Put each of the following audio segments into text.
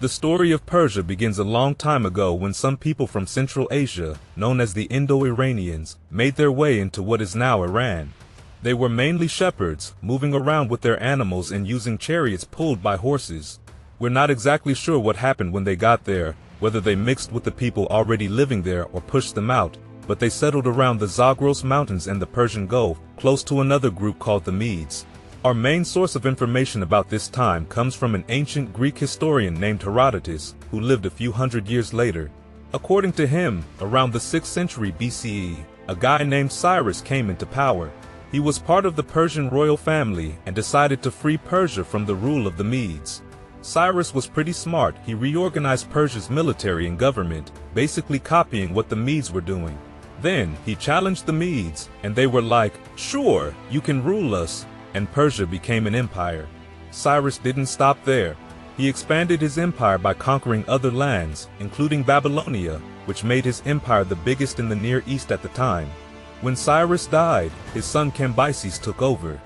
The story of Persia begins a long time ago when some people from Central Asia, known as the Indo-Iranians, made their way into what is now Iran. They were mainly shepherds, moving around with their animals and using chariots pulled by horses. We're not exactly sure what happened when they got there, whether they mixed with the people already living there or pushed them out, but they settled around the Zagros Mountains and the Persian Gulf, close to another group called the Medes. Our main source of information about this time comes from an ancient Greek historian named Herodotus, who lived a few hundred years later. According to him, around the 6th century BCE, a guy named Cyrus came into power. He was part of the Persian royal family and decided to free Persia from the rule of the Medes. Cyrus was pretty smart. He reorganized Persia's military and government, basically copying what the Medes were doing. Then, he challenged the Medes, and they were like, "Sure, you can rule us," and Persia became an empire. Cyrus didn't stop there. He expanded his empire by conquering other lands, including Babylonia, which made his empire the biggest in the Near East at the time. When Cyrus died, his son Cambyses took over.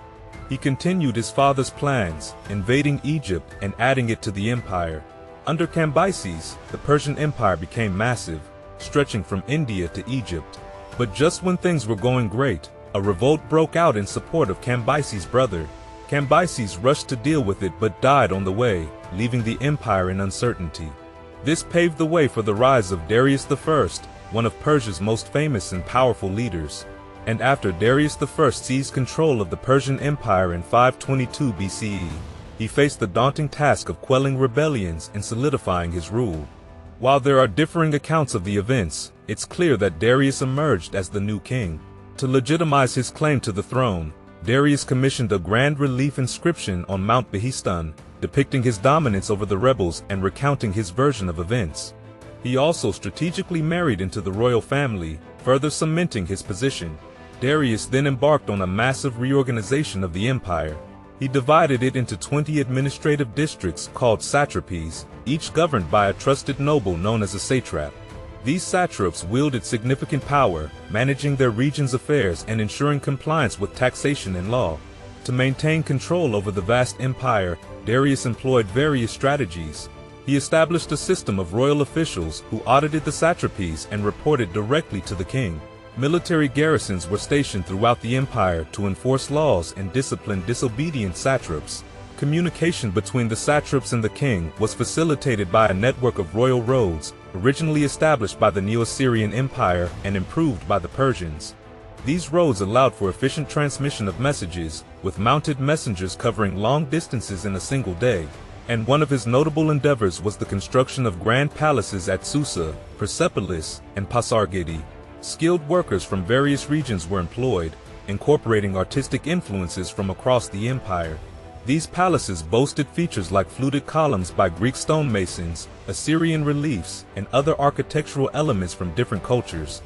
He continued his father's plans, invading Egypt and adding it to the empire. Under Cambyses, the Persian Empire became massive, stretching from India to Egypt. But just when things were going great, a revolt broke out in support of Cambyses' brother. Cambyses rushed to deal with it but died on the way, leaving the empire in uncertainty. This paved the way for the rise of Darius I, one of Persia's most famous and powerful leaders. And after Darius I seized control of the Persian Empire in 522 BCE, he faced the daunting task of quelling rebellions and solidifying his rule. While there are differing accounts of the events, it's clear that Darius emerged as the new king. To legitimize his claim to the throne, Darius commissioned a grand relief inscription on Mount Behistun, depicting his dominance over the rebels and recounting his version of events. He also strategically married into the royal family, further cementing his position. Darius then embarked on a massive reorganization of the empire. He divided it into 20 administrative districts called satrapies, each governed by a trusted noble known as a satrap. These satraps wielded significant power, managing their region's affairs and ensuring compliance with taxation and law. To maintain control over the vast empire, Darius employed various strategies. He established a system of royal officials who audited the satrapies and reported directly to the king. Military garrisons were stationed throughout the empire to enforce laws and discipline disobedient satraps. Communication between the satraps and the king was facilitated by a network of royal roads, originally established by the Neo-Assyrian Empire and improved by the Persians. These roads allowed for efficient transmission of messages, with mounted messengers covering long distances in a single day. And one of his notable endeavors was the construction of grand palaces at Susa, Persepolis, and Pasargadae. Skilled workers from various regions were employed, incorporating artistic influences from across the empire. These palaces boasted features like fluted columns by Greek stonemasons, Assyrian reliefs, and other architectural elements from different cultures.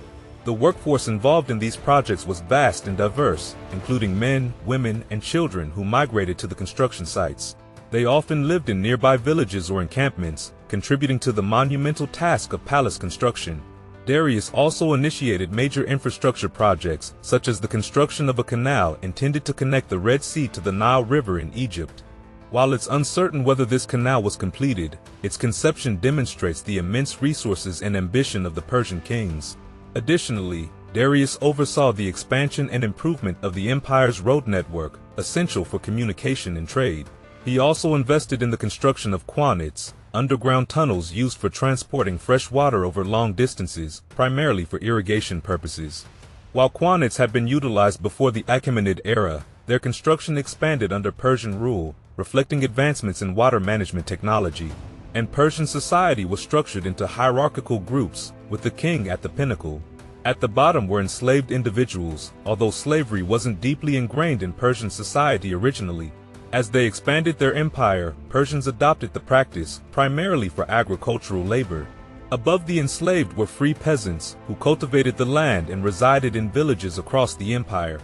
The workforce involved in these projects was vast and diverse, including men, women, and children who migrated to the construction sites. They often lived in nearby villages or encampments, contributing to the monumental task of palace construction. Darius also initiated major infrastructure projects, such as the construction of a canal intended to connect the Red Sea to the Nile River in Egypt. While it's uncertain whether this canal was completed, its conception demonstrates the immense resources and ambition of the Persian kings. Additionally, Darius oversaw the expansion and improvement of the empire's road network, essential for communication and trade. He also invested in the construction of quanits, underground tunnels used for transporting fresh water over long distances, primarily for irrigation purposes. While quanits had been utilized before the Achaemenid era, their construction expanded under Persian rule, reflecting advancements in water management technology. And Persian society was structured into hierarchical groups, with the king at the pinnacle. At the bottom were enslaved individuals, although slavery wasn't deeply ingrained in Persian society originally. As they expanded their empire, Persians adopted the practice, primarily for agricultural labor. Above the enslaved were free peasants, who cultivated the land and resided in villages across the empire.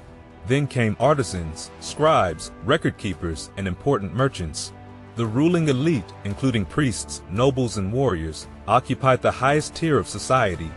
Then came artisans, scribes, record-keepers, and important merchants. The ruling elite, including priests, nobles, and warriors, occupied the highest tier of society.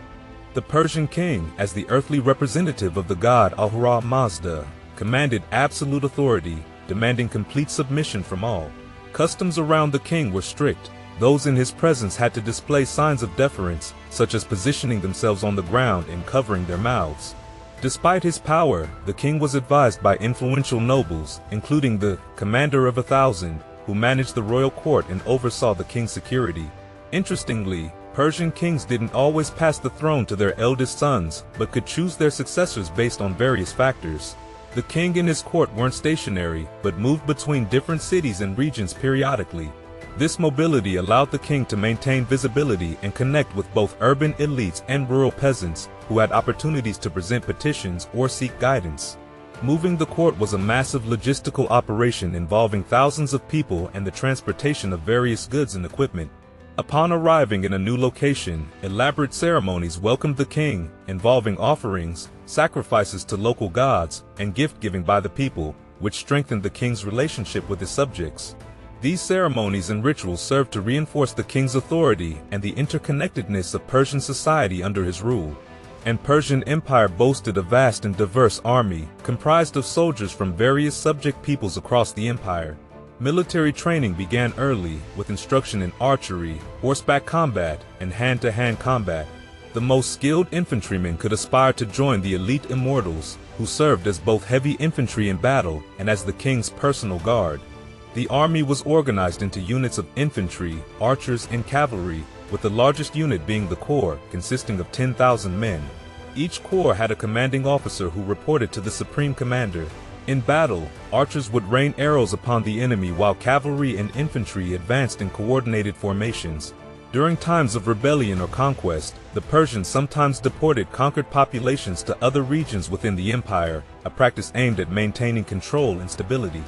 The Persian king, as the earthly representative of the god Ahura Mazda, commanded absolute authority, demanding complete submission from all. Customs around the king were strict. those in his presence had to display signs of deference, such as positioning themselves on the ground and covering their mouths. Despite his power, the king was advised by influential nobles, including the commander of 1,000, who managed the royal court and oversaw the king's security. Interestingly, Persian kings didn't always pass the throne to their eldest sons, but could choose their successors based on various factors. The king and his court weren't stationary, but moved between different cities and regions periodically. This mobility allowed the king to maintain visibility and connect with both urban elites and rural peasants, who had opportunities to present petitions or seek guidance. Moving the court was a massive logistical operation involving thousands of people and the transportation of various goods and equipment. Upon arriving in a new location, elaborate ceremonies welcomed the king, involving offerings, sacrifices to local gods, and gift-giving by the people, which strengthened the king's relationship with his subjects. These ceremonies and rituals served to reinforce the king's authority and the interconnectedness of Persian society under his rule. And Persian Empire boasted a vast and diverse army, comprised of soldiers from various subject peoples across the empire. Military training began early, with instruction in archery, horseback combat, and hand-to-hand combat. The most skilled infantrymen could aspire to join the elite immortals, who served as both heavy infantry in battle and as the king's personal guard. The army was organized into units of infantry, archers, and cavalry, with the largest unit being the corps, consisting of 10,000 men. Each corps had a commanding officer who reported to the supreme commander. In battle, archers would rain arrows upon the enemy while cavalry and infantry advanced in coordinated formations. During times of rebellion or conquest, the Persians sometimes deported conquered populations to other regions within the empire, a practice aimed at maintaining control and stability.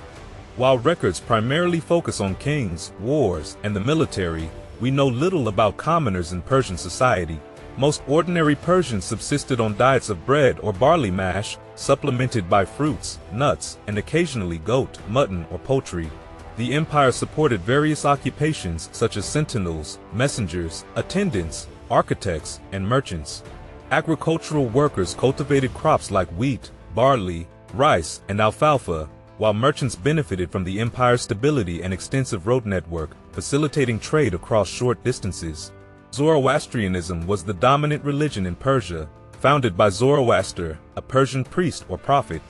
While records primarily focus on kings, wars, and the military, we know little about commoners in Persian society. Most ordinary Persians subsisted on diets of bread or barley mash, supplemented by fruits, nuts, and occasionally goat, mutton, or poultry. The empire supported various occupations such as sentinels, messengers, attendants, architects, and merchants. Agricultural workers cultivated crops like wheat, barley, rice, and alfalfa, while merchants benefited from the empire's stability and extensive road network, facilitating trade across short distances. Zoroastrianism was the dominant religion in Persia, founded by Zoroaster, a Persian priest or prophet.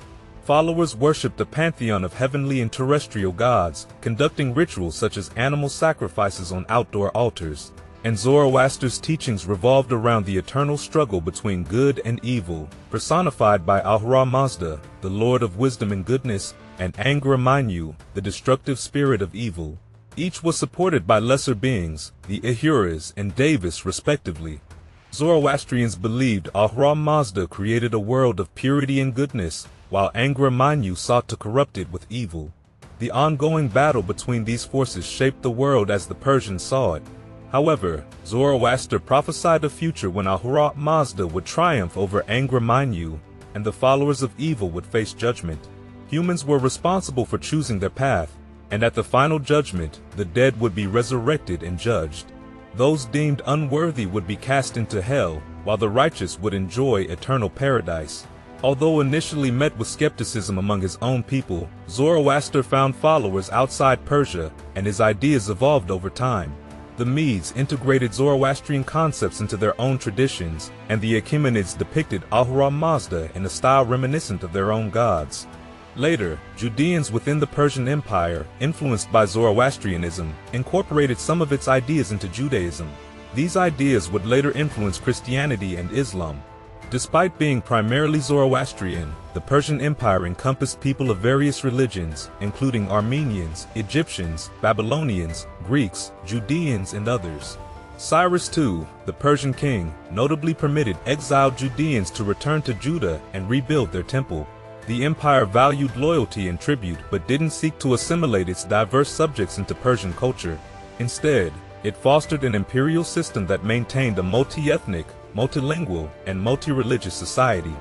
Followers worshipped a pantheon of heavenly and terrestrial gods, conducting rituals such as animal sacrifices on outdoor altars. And Zoroaster's teachings revolved around the eternal struggle between good and evil, personified by Ahura Mazda, the Lord of Wisdom and Goodness, and Angra Mainyu, the destructive spirit of evil. Each was supported by lesser beings, the Ahuras and Davis respectively. Zoroastrians believed Ahura Mazda created a world of purity and goodness, while Angra Mainyu sought to corrupt it with evil. The ongoing battle between these forces shaped the world as the Persians saw it. However, Zoroaster prophesied a future when Ahura Mazda would triumph over Angra Mainyu, and the followers of evil would face judgment. Humans were responsible for choosing their path, and at the final judgment, the dead would be resurrected and judged. Those deemed unworthy would be cast into hell, while the righteous would enjoy eternal paradise. Although initially met with skepticism among his own people, Zoroaster found followers outside Persia, and his ideas evolved over time. The Medes integrated Zoroastrian concepts into their own traditions, and the Achaemenids depicted Ahura Mazda in a style reminiscent of their own gods. Later, Judeans within the Persian Empire, influenced by Zoroastrianism, incorporated some of its ideas into Judaism. These ideas would later influence Christianity and Islam. Despite being primarily Zoroastrian, the Persian Empire encompassed people of various religions, including Armenians, Egyptians, Babylonians, Greeks, Judeans, and others. Cyrus II, the Persian king, notably permitted exiled Judeans to return to Judah and rebuild their temple. The empire valued loyalty and tribute but didn't seek to assimilate its diverse subjects into Persian culture. Instead, it fostered an imperial system that maintained a multi-ethnic, multilingual, and multi-religious society.